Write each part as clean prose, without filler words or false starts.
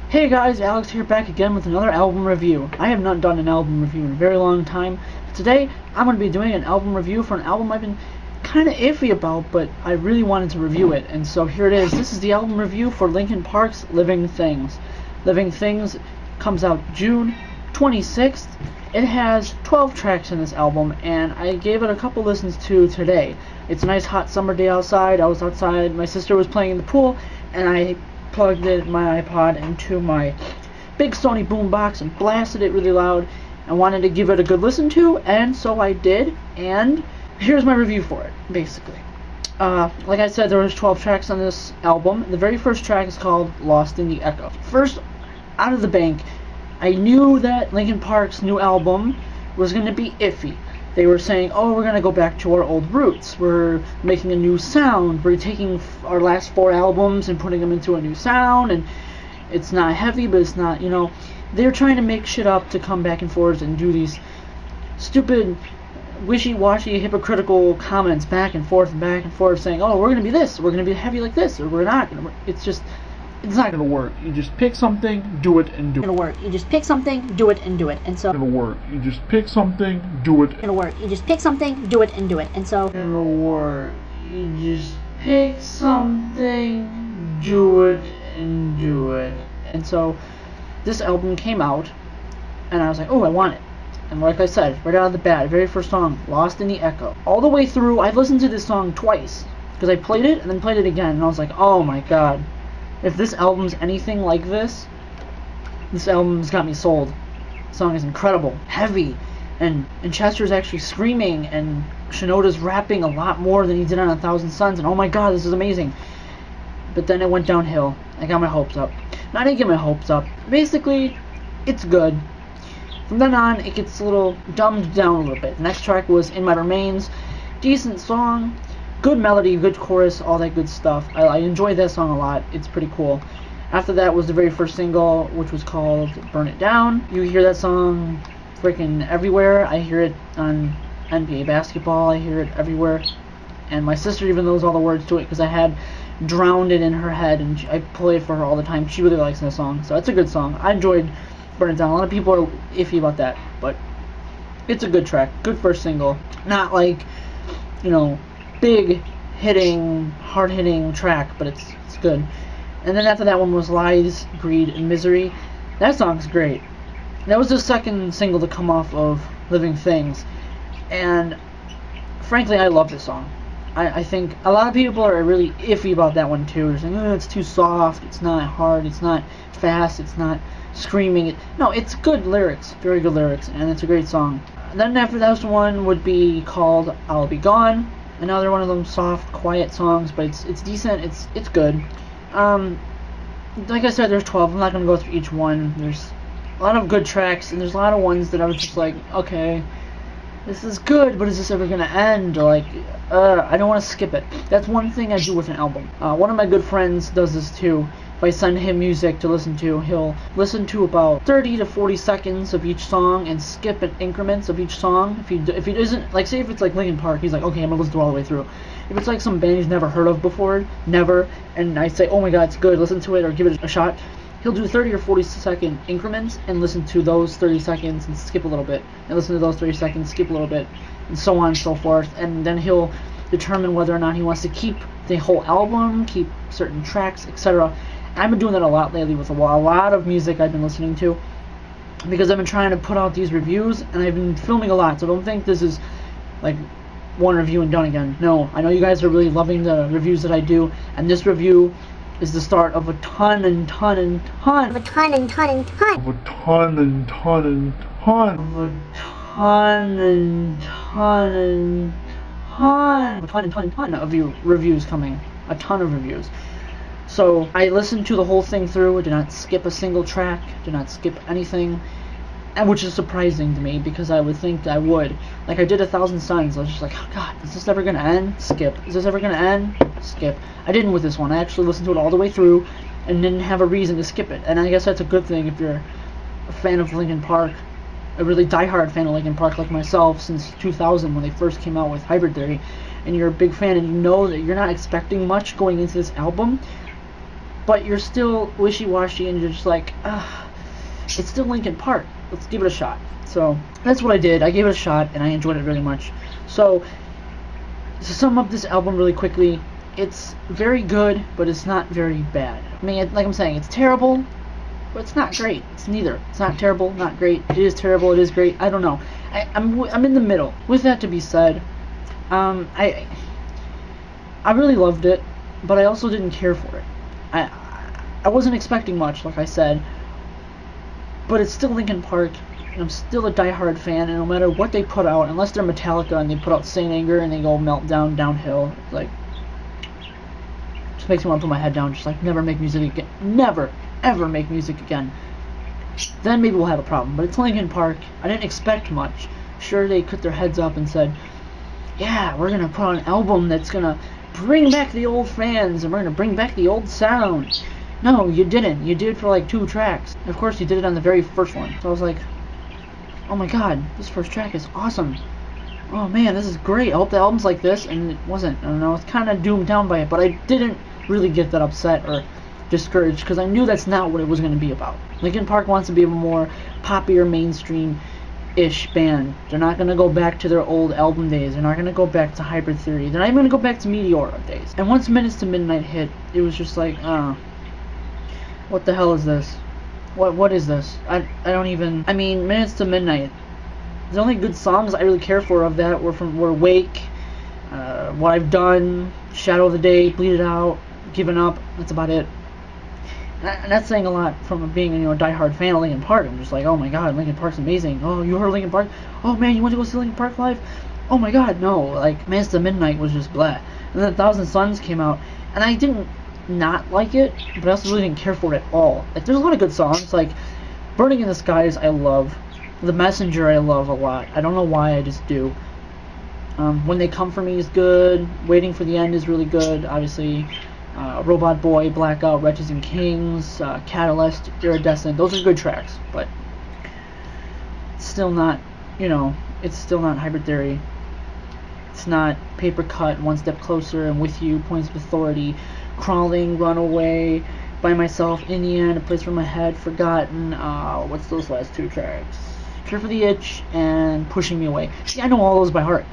Hey guys, Alex here, back again with another album review. I have not done an album review in a very long time. Today, I'm going to be doing an album review for an album I've been kind of iffy about, but I really wanted to review it, and so here it is. This is the album review for Linkin Park's Living Things. Living Things comes out June 26th. It has 12 tracks in this album, and I gave it a couple listens to today. It's a nice hot summer day outside. I was outside, my sister was playing in the pool, and I plugged my iPod into my big Sony boombox and blasted it really loud. I wanted to give it a good listen to, and so I did, and here's my review for it, basically. Like I said, there was 12 tracks on this album. The very first track is called Lost in the Echo. First, out of the bank, I knew that Linkin Park's new album was going to be iffy. They were saying, oh, we're going to go back to our old roots. We're making a new sound. We're taking our last 4 albums and putting them into a new sound. And it's not heavy, but it's not, they're trying to make shit up to come back and forth and do these stupid, wishy-washy, hypocritical comments back and forth, saying, oh, we're going to be this, we're going to be heavy like this, or we're not. It's not going to work. You just pick something, do it, and do it. It'll work. You just pick something, do it, and do it. And so it'll work. You just pick something, do it. It'll work. You just pick something, do it, and do it. And so it'll work. You just pick something, do it, and do it. And so this album came out, and I was like, oh, I want it. And like I said, right out of the bat, very first song, Lost in the Echo. All the way through, I listened to this song twice, because I played it and then played it again, and I was like, oh my god. If this album's anything like this album's got me sold. The song is incredible, heavy, and Chester's actually screaming, and Shinoda's rapping a lot more than he did on 1,000 Suns, and oh my god, this is amazing. But then it went downhill. I got my hopes up. No, I didn't get my hopes up. Basically, it's good. From then on, it gets a little dumbed down a little bit. The next track was In My Remains. Decent song. Good melody, good chorus, all that good stuff. I enjoyed that song a lot. It's pretty cool. After that was the very first single, which was called Burn It Down. You hear that song freaking everywhere. I hear it on NBA basketball. I hear it everywhere. And my sister even knows all the words to it because I had drowned it in her head, and I play it for her all the time. She really likes that song. So it's a good song. I enjoyed Burn It Down. A lot of people are iffy about that, but it's a good track. Good first single. Not like, big hitting, hard hitting track, but it's good. And then after that one was Lies, Greed, and Misery. That song's great. That was the second single to come off of Living Things, and frankly, I love this song. I think a lot of people are really iffy about that one too. They're saying, oh, it's too soft, it's not hard, it's not fast, it's not screaming. No, it's good lyrics, very good lyrics, and it's a great song. Then after that one would be called I'll Be Gone. Another one of them soft, quiet songs, but it's decent, it's good. Like I said, there's 12. I'm not going to go through each one. There's a lot of good tracks, and there's a lot of ones that I was just like, okay, this is good, but is this ever going to end? Or I don't want to skip it. That's one thing I do with an album. One of my good friends does this too. If I send him music to listen to, he'll listen to about 30 to 40 seconds of each song and skip in increments of each song. If he doesn't, like, say if it's like Linkin Park, he's like, okay, I'm gonna listen to it all the way through. If it's like some band he's never heard of before, and I say, oh my god, it's good, listen to it or give it a shot, he'll do 30 or 40 second increments and listen to those 30 seconds and skip a little bit, and listen to those 30 seconds, skip a little bit, and so on and so forth, and then he'll determine whether or not he wants to keep the whole album, keep certain tracks, etc. I've been doing that a lot lately with a lot of music I've been listening to, because I've been trying to put out these reviews, and I've been filming a lot, so don't think this is like one review and done again. No, I know you guys are really loving the reviews that I do, and this review is the start of a ton and ton and ton of a ton and ton and ton of a ton and ton and ton of a ton and ton and ton of a ton and ton and ton of reviews coming. A ton of reviews. So I listened to the whole thing through, did not skip a single track, did not skip anything, and which is surprising to me because I would think I would. Like I did 1,000 Suns, I was just like, oh god, is this ever gonna end? Skip. Is this ever gonna end? Skip. I didn't with this one. I actually listened to it all the way through and didn't have a reason to skip it. And I guess that's a good thing if you're a fan of Linkin Park, a really diehard fan of Linkin Park like myself since 2000 when they first came out with Hybrid Theory, and you're a big fan and you know that you're not expecting much going into this album. but you're still wishy-washy, and you're just like, it's still Linkin Park. Let's give it a shot. So that's what I did. I gave it a shot, and I enjoyed it very much. So to sum up this album really quickly, it's very good, but it's not very bad. I mean, like I'm saying, it's terrible, but it's not great. It's neither. It's not terrible, not great. It is terrible, it is great. I don't know. I'm in the middle. With that to be said, I really loved it, but I also didn't care for it. I wasn't expecting much, like I said, but it's still Linkin Park, and I'm still a diehard fan, and no matter what they put out, unless they're Metallica and they put out Saint Anger and they go meltdown downhill, like, just makes me want to put my head down, just like, never make music again. Never, ever make music again. Then maybe we'll have a problem. But it's Linkin Park. I didn't expect much. Sure, they put their heads up and said, yeah, we're gonna put out an album that's gonna bring back the old fans, and we're gonna bring back the old sound. No, you didn't. You did for like 2 tracks. And of course, you did it on the very first one. So I was like, oh my god, this first track is awesome. Oh man, this is great. I hope the album's like this, and it wasn't. I don't know, I was kind of doomed down by it, but I didn't really get that upset or discouraged, because I knew that's not what it was going to be about. Linkin Park wants to be a more poppier, mainstream-ish band. They're not going to go back to their old album days. They're not going to go back to Hybrid Theory. They're not even going to go back to Meteora days. And once Minutes to Midnight hit, it was just like, what the hell is this? What is this? I don't even... I mean, Minutes to Midnight, the only good songs I really care for of that were Wake, What I've Done, Shadow of the Day, Bleed It Out, Given Up. That's about it. And that's saying a lot from being a diehard fan of Linkin Park. I'm just like, oh my god, Linkin Park's amazing. Oh, you heard Linkin Park? Oh man, you want to go see Linkin Park live? Oh my god, no. Like, Minutes to Midnight was just blah. And then 1,000 Suns came out, and I didn't not like it, but I also really didn't care for it at all. Like, there's a lot of good songs, like Burning in the Skies I love. The Messenger I love a lot. I don't know why, I just do. When They Come For Me is good. Waiting for the End is really good, obviously. Robot Boy, Blackout, Wretches and Kings, Catalyst, Iridescent. Those are good tracks, but it's still not, it's still not Hybrid Theory. It's not Paper Cut, One Step Closer, and With You, Points of Authority, Crawling, Runaway, By Myself, In the End, A Place for My Head, Forgotten. What's those last 2 tracks? Cure for the Itch and Pushing Me Away. See, I know all those by heart,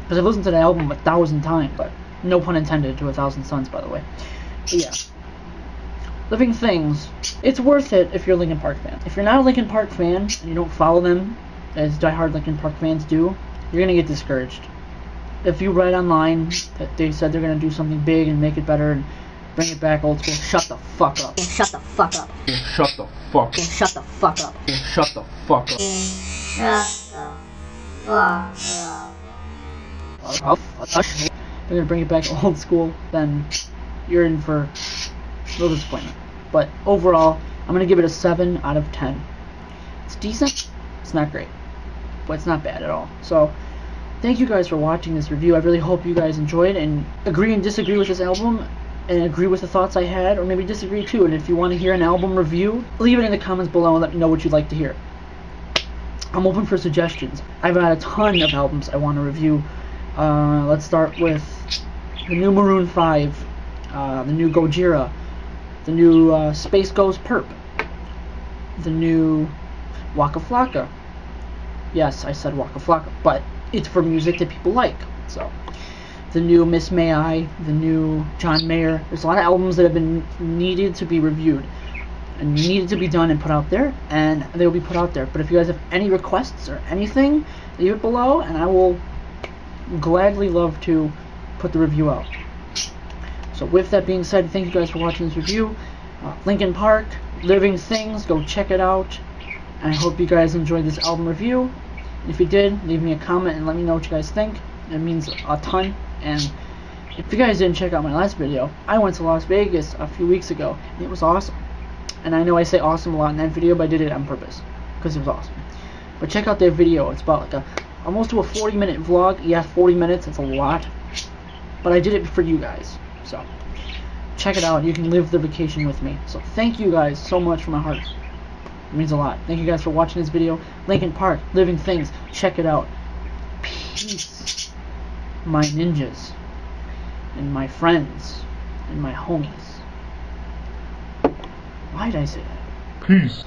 because I've listened to the album 1,000 times, but no pun intended to 1,000 Suns, by the way. But yeah. Living Things. It's worth it if you're a Linkin Park fan. If you're not a Linkin Park fan, and you don't follow them, as diehard Linkin Park fans do, you're gonna get discouraged. If you read online that they said they're gonna do something big and make it better and bring it back old school, shut the fuck up. Shut the fuck up. Shut the fuck up. Shut the fuck up. Shut the fuck up. If they're gonna bring it back old school, then you're in for a little disappointment. But overall, I'm gonna give it a 7 out of 10. It's decent. It's not great, but it's not bad at all. So, thank you guys for watching this review. I really hope you guys enjoyed and agree and disagree with this album, and agree with the thoughts I had, or maybe disagree too. And if you want to hear an album review, leave it in the comments below and let me know what you'd like to hear. I'm open for suggestions. I've got a ton of albums I want to review. Let's start with the new Maroon 5, the new Gojira, the new Space Ghost Perp, the new Waka Flocka. Yes, I said Waka Flocka, but it's for music that people like. So, the new Miss May I, the new John Mayer. There's a lot of albums that have been needed to be reviewed and needed to be done and put out there, and they will be put out there. But if you guys have any requests or anything, leave it below, and I will gladly love to put the review out. So with that being said, thank you guys for watching this review. Linkin Park, Living Things, go check it out. And I hope you guys enjoyed this album review. If you did, leave me a comment and let me know what you guys think. It means a ton. And if you guys didn't check out my last video, I went to Las Vegas a few weeks ago, and it was awesome. And I know I say awesome a lot in that video, but I did it on purpose, because it was awesome. But check out that video. It's about like almost to a 40-minute vlog. Yeah, 40 minutes, it's a lot. But I did it for you guys. So, check it out. You can live the vacation with me. So, thank you guys so much from my heart. It means a lot. Thank you guys for watching this video. Linkin Park, Living Things. Check it out. Peace, my ninjas, and my friends, and my homies. Why did I say that? Peace.